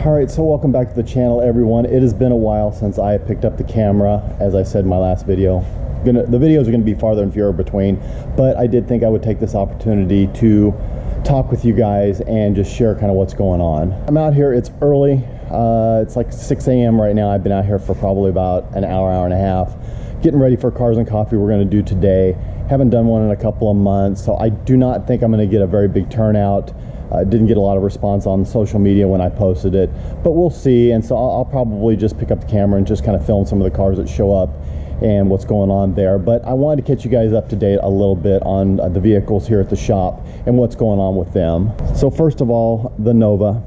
Alright, so welcome back to the channel, everyone. It has been a while since I picked up the camera, as I said in my last video. The videos are going to be farther and fewer between, but I did think I would take this opportunity to talk with you guys and just share kind of what's going on. I'm out here, it's early, it's like 6 a.m. right now. I've been out here for probably about an hour, hour and a half, getting ready for Cars and Coffee we're going to do today. Haven't done one in a couple of months, so I do not think I'm going to get a very big turnout. Didn't get a lot of response on social media when I posted it, but we'll see. And so I'll probably just pick up the camera and just kind of film some of the cars that show up and what's going on there. But I wanted to catch you guys up to date a little bit on the vehicles here at the shop and what's going on with them. So first of all, the Nova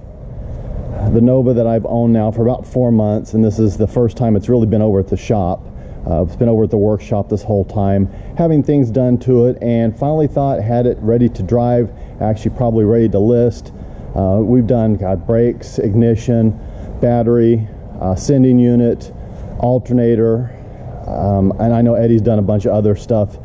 that I've owned now for about 4 months, and this is the first time it's really been over at the shop. It's been over at the workshop this whole time, having things done to it, and finally thought had it ready to drive, actually probably ready to list. We've done brakes, ignition, battery, sending unit, alternator, and I know Eddie's done a bunch of other stuff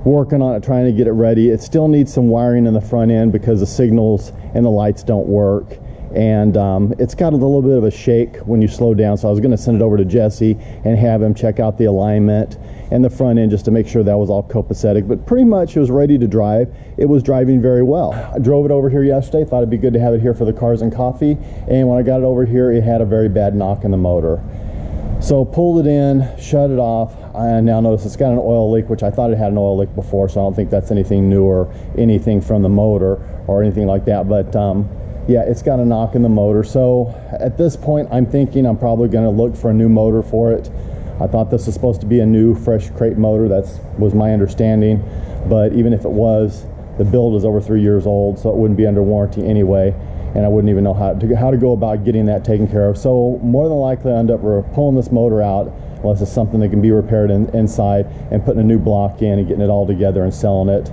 working on it, trying to get it ready. It still needs some wiring in the front end because the signals and the lights don't work. And it's got a little bit of a shake when you slow down, so I was going to send it over to Jesse and have him check out the alignment and the front end just to make sure that was all copacetic. But pretty much it was ready to drive. It was driving very well. I drove it over here yesterday, thought it'd be good to have it here for the Cars and Coffee, and when I got it over here it had a very bad knock in the motor. So pulled it in, shut it off, and now notice it's got an oil leak, which I thought it had an oil leak before, so I don't think that's anything new or anything from the motor or anything like that. But yeah, it's got a knock in the motor. So at this point I'm thinking I'm probably going to look for a new motor for it. I thought this was supposed to be a new fresh crate motor. That was my understanding, but even if it was, the build is over 3 years old, so it wouldn't be under warranty anyway, and I wouldn't even know how to go about getting that taken care of. So more than likely I end up pulling this motor out, unless it's something that can be repaired inside, and putting a new block in and getting it all together and selling it,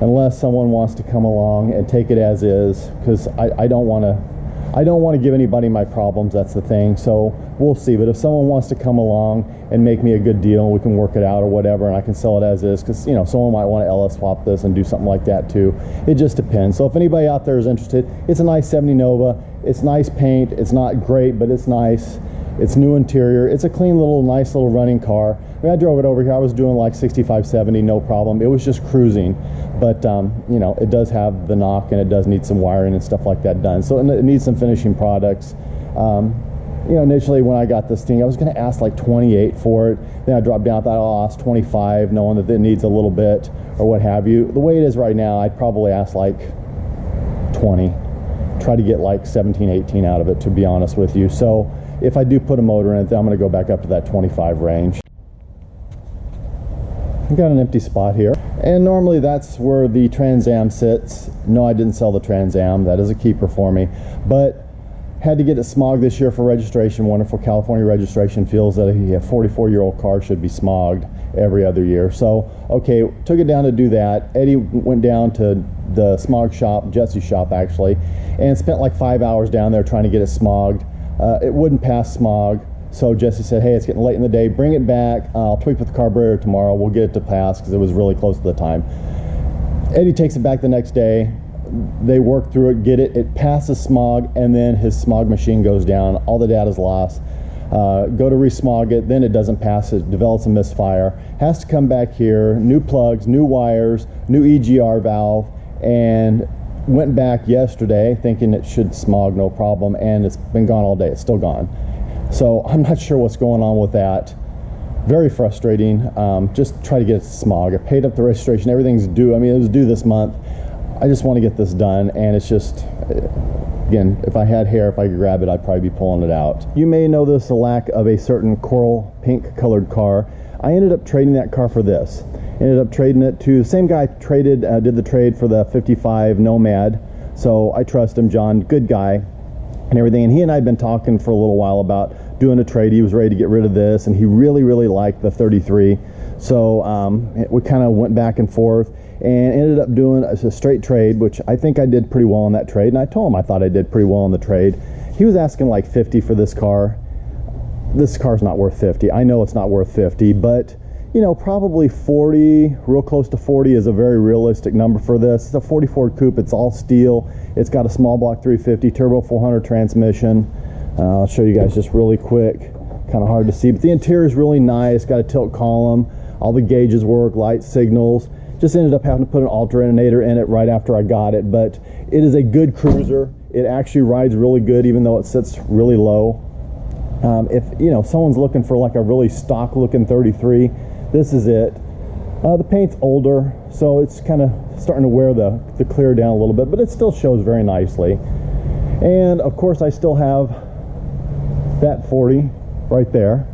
unless someone wants to come along and take it as is, because I don't want to give anybody my problems. That's the thing. So we'll see. But if someone wants to come along and make me a good deal, we can work it out or whatever, and I can sell it as is, because you know, someone might want to LS swap this and do something like that too. It just depends. So if anybody out there is interested, it's a nice 70 Nova. It's nice paint. It's not great, but it's nice. It's new interior. It's a clean little, nice little running car. I mean, I drove it over here. I was doing like 65, 70, no problem. It was just cruising. But, you know, it does have the knock, and it does need some wiring and stuff like that done. So it needs some finishing products. You know, initially when I got this thing, I was going to ask like 28 for it. Then I dropped down, thought I'll ask 25, knowing that it needs a little bit or what have you. The way it is right now, I'd probably ask like 20. Try to get like 17, 18 out of it, to be honest with you. So if I do put a motor in it, then I'm going to go back up to that 25 range. I've got an empty spot here, and normally that's where the Trans Am sits. No, I didn't sell the Trans Am. That is a keeper for me, but had to get it smogged this year for registration. Wonderful California registration feels that a 44-year-old car should be smogged every other year. So okay, took it down to do that. Eddie went down to the smog shop, Jesse's shop actually, and spent like 5 hours down there trying to get it smogged. It wouldn't pass smog. So Jesse said, hey, it's getting late in the day, bring it back. I'll tweak with the carburetor tomorrow. We'll get it to pass, because it was really close to the time. Eddie takes it back the next day. They work through it, get it. It passes smog, and then his smog machine goes down. All the data's lost. Go to resmog it, then it doesn't pass. It develops a misfire. Has to come back here, new plugs, new wires, new EGR valve, and went back yesterday thinking it should smog no problem, and it's been gone all day. It's still gone. So I'm not sure what's going on with that. Very frustrating. Just try to get it to smog. I paid up the registration. Everything's due. I mean, it was due this month. I just want to get this done, and it's just, again, if I had hair, if I could grab it, I'd probably be pulling it out. You may notice the lack of a certain coral pink colored car. I ended up trading that car for this. Ended up trading it to the same guy did the trade for the 55 Nomad. So I trust him, John, good guy and everything. And he and I had been talking for a little while about doing a trade. He was ready to get rid of this, and he really, really liked the 33. So we kind of went back and forth and ended up doing a straight trade, which I think I did pretty well on that trade. And I told him I thought I did pretty well on the trade. He was asking like 50 for this car. This car's not worth 50. I know it's not worth 50, but you know, probably 40, real close to 40 is a very realistic number for this. It's a 40 Ford Coupe. It's all steel. It's got a small block 350 turbo 400 transmission. I'll show you guys just really quick. Kind of hard to see, but the interior is really nice. Got a tilt column. All the gauges work, light signals. Just ended up having to put an alternator in it right after I got it, but it is a good cruiser. It actually rides really good, even though it sits really low. If you know someone's looking for like a really stock looking 33, this is it. The paint's older, so it's kind of starting to wear the clear down a little bit, but it still shows very nicely. And of course I still have that 40 right there,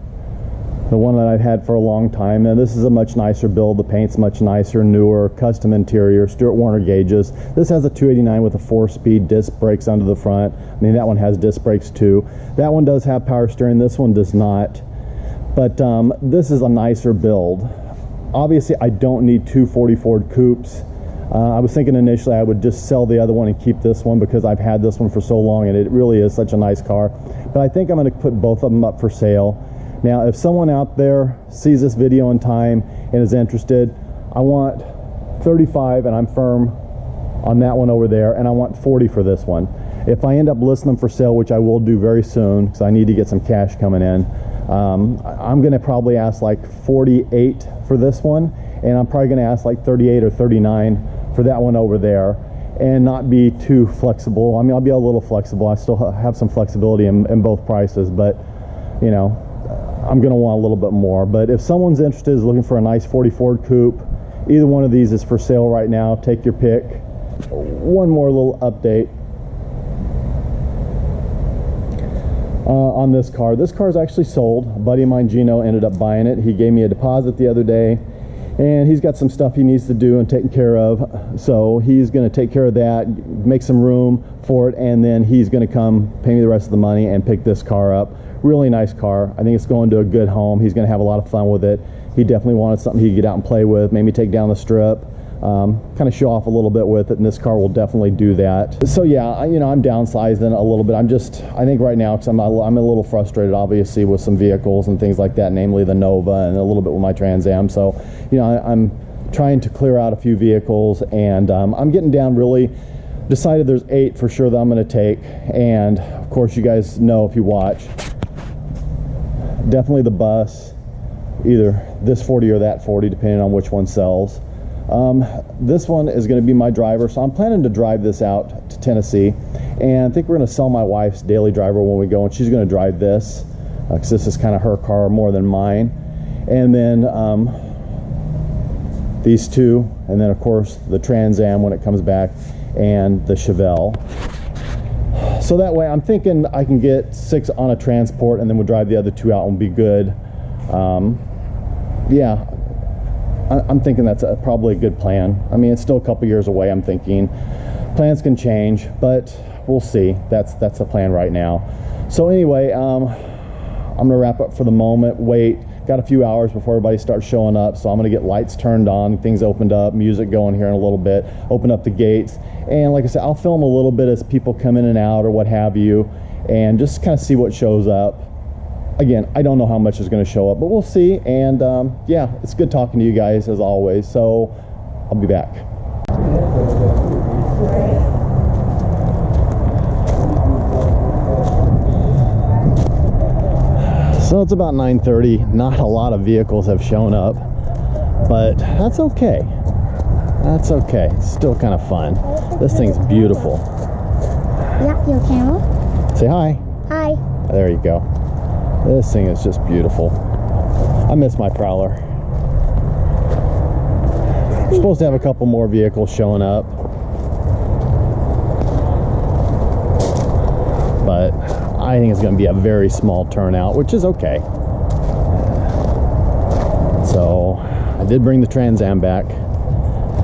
the one that I've had for a long time. And this is a much nicer build. The paint's much nicer, newer, custom interior, Stuart Warner gauges. This has a 289 with a 4-speed disc brakes under the front. I mean, that one has disc brakes too. That one does have power steering, this one does not. But this is a nicer build. Obviously I don't need two 40 Ford coupes. I was thinking initially I would just sell the other one and keep this one because I've had this one for so long and it really is such a nice car. But I think I'm going to put both of them up for sale. Now, if someone out there sees this video in time and is interested, I want 35 and I'm firm on that one over there, and I want 40 for this one. If I end up listing them for sale, which I will do very soon because I need to get some cash coming in, I'm going to probably ask like 48 for this one, and I'm probably going to ask like 38 or 39 for that one over there, and not be too flexible. I mean, I'll be a little flexible. I still have some flexibility in both prices, but you know, I'm going to want a little bit more. But if someone's interested, is looking for a nice 40 Ford coupe, either one of these is for sale right now. Take your pick. One more little update on this car. This car is actually sold. A buddy of mine, Gino, ended up buying it. He gave me a deposit the other day, and he's got some stuff he needs to do and taken care of. So he's going to take care of that, make some room for it, and then he's going to come pay me the rest of the money and pick this car up. Really nice car. I think it's going to a good home. He's going to have a lot of fun with it. He definitely wanted something he could get out and play with, maybe take down the strip, kind of show off a little bit with it, and this car will definitely do that. So yeah, you know, I'm downsizing a little bit. I think right now, because I'm a little frustrated, obviously, with some vehicles and things like that, namely the Nova and a little bit with my Trans Am. So, you know, I'm trying to clear out a few vehicles, and I'm getting down really, decided there's 8 for sure that I'm going to take. And of course, you guys know if you watch, definitely the bus, either this 40 or that 40, depending on which one sells. This one is going to be my driver, so I'm planning to drive this out to Tennessee, and I think we're going to sell my wife's daily driver when we go, and she's going to drive this because this is kind of her car more than mine. And then these two, and then of course the Trans Am when it comes back, and the Chevelle. So that way I'm thinking I can get 6 on a transport, and then we'll drive the other 2 out and be good. Yeah, I'm thinking that's probably a good plan. I mean, it's still a couple years away. I'm thinking plans can change, but we'll see. That's the plan right now. So anyway, I'm gonna wrap up for the moment. Got a few hours before everybody starts showing up, so I'm gonna get lights turned on, things opened up, music going here in a little bit, open up the gates, and like I said, I'll film a little bit as people come in and out or what have you, and just kind of see what shows up. Again, I don't know how much is going to show up, but we'll see. And yeah, it's good talking to you guys as always, so I'll be back. So it's about 9:30. Not a lot of vehicles have shown up, but that's okay. That's okay. It's still kind of fun. This thing's beautiful. Yeah, your camera. Say hi. Hi. There you go. This thing is just beautiful. I miss my Prowler. We're supposed to have a couple more vehicles showing up, but I think it's going to be a very small turnout, which is okay. So I did bring the Trans Am back.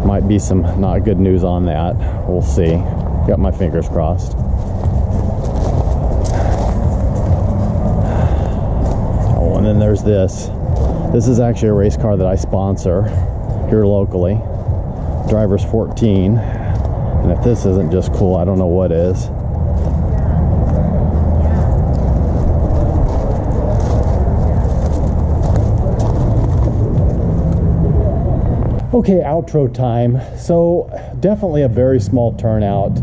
Might be some not good news on that. We'll see. Got my fingers crossed. And then there's this. This is actually a race car that I sponsor here locally. Driver's 14. And if this isn't just cool, I don't know what is. Okay, outro time. So definitely a very small turnout.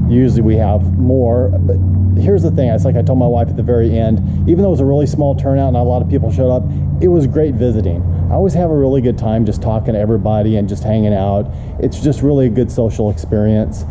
Usually we have more, but here's the thing. It's like I told my wife at the very end, even though it was a really small turnout, not a lot of people showed up, it was great visiting. I always have a really good time just talking to everybody and just hanging out. It's just really a good social experience,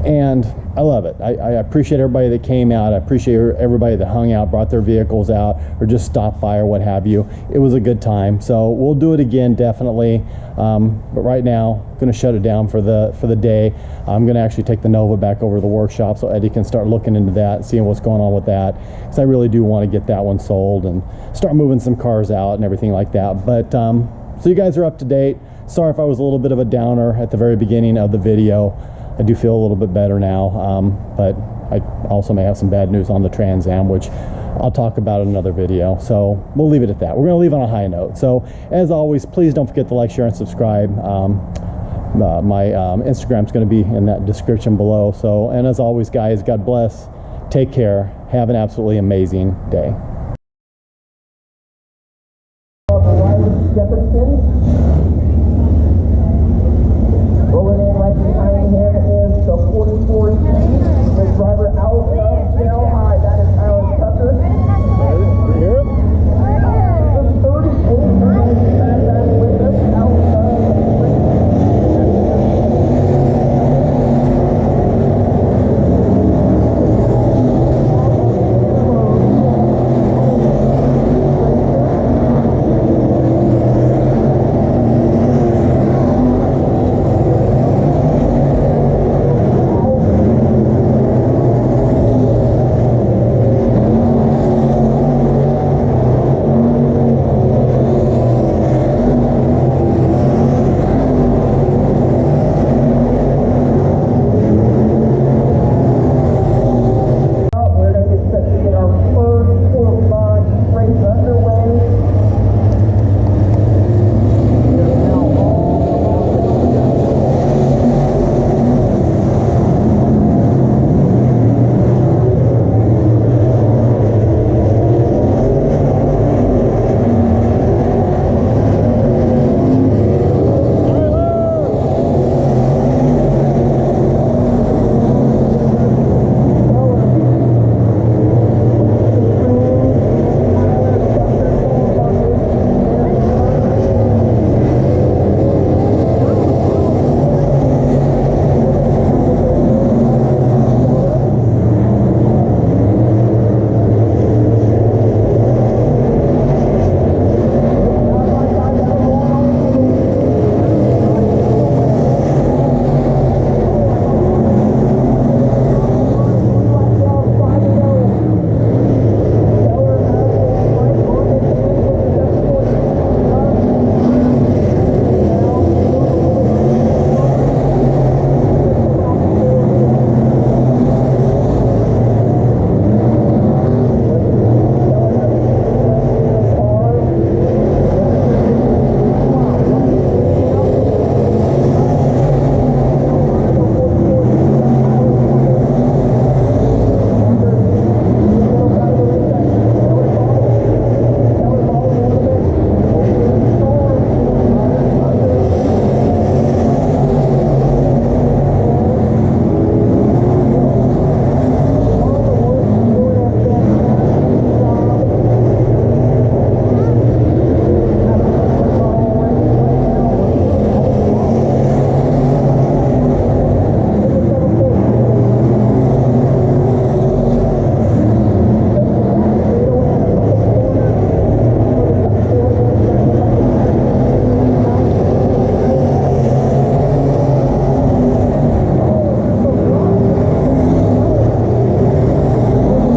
and I love it. I appreciate everybody that came out. I appreciate everybody that hung out, brought their vehicles out, or just stopped by or what have you. It was a good time. So we'll do it again, definitely. But right now, I'm going to shut it down for the day. I'm going to actually take the Nova back over to the workshop so Eddie can start looking into that, seeing what's going on with that. Because I really do want to get that one sold and start moving some cars out and everything like that. But so you guys are up to date. Sorry if I was a little bit of a downer at the very beginning of the video. I do feel a little bit better now, but I also may have some bad news on the Trans Am, which I'll talk about in another video. So we'll leave it at that. We're going to leave on a high note. So as always, please don't forget to like, share, and subscribe. My Instagram's going to be in that description below. So, and as always, guys, God bless. Take care. Have an absolutely amazing day.